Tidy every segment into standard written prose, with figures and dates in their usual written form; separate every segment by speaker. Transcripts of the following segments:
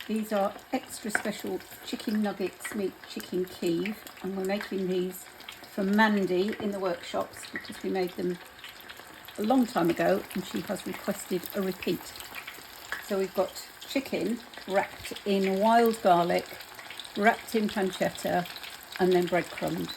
Speaker 1: These are extra special chicken nuggets meet Chicken Kyiv, and we're making these from Mandy in the workshops because we made them a long time ago and she has requested a repeat. So we've got chicken wrapped in wild garlic, wrapped in pancetta and then breadcrumbed.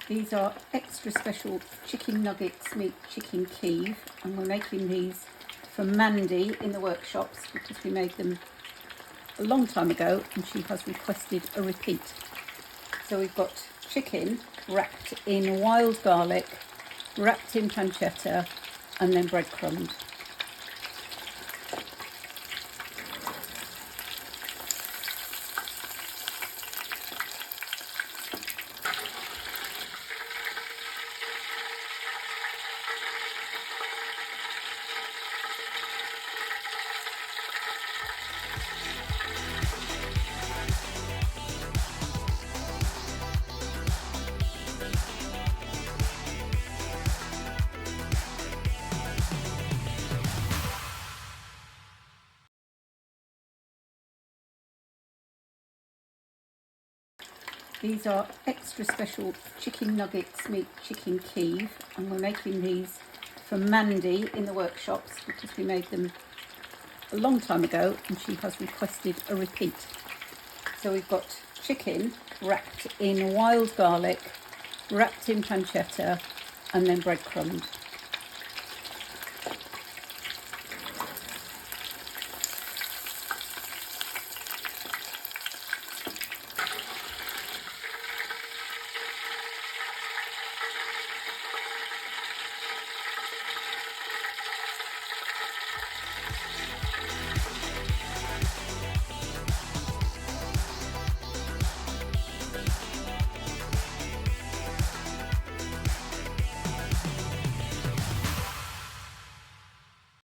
Speaker 1: These are extra special chicken nuggets meet Chicken Kyiv, and we're making these from Mandy in the workshops because we made them a long time ago and she has requested a repeat. So we've got chicken wrapped in wild garlic, wrapped in pancetta and then breadcrumbed. These are extra special chicken nuggets meet Chicken Kyiv, and we're making these from Mandy in the workshops because we made them a long time ago and she has requested a repeat. So we've got chicken wrapped in wild garlic, wrapped in pancetta and then breadcrumbed.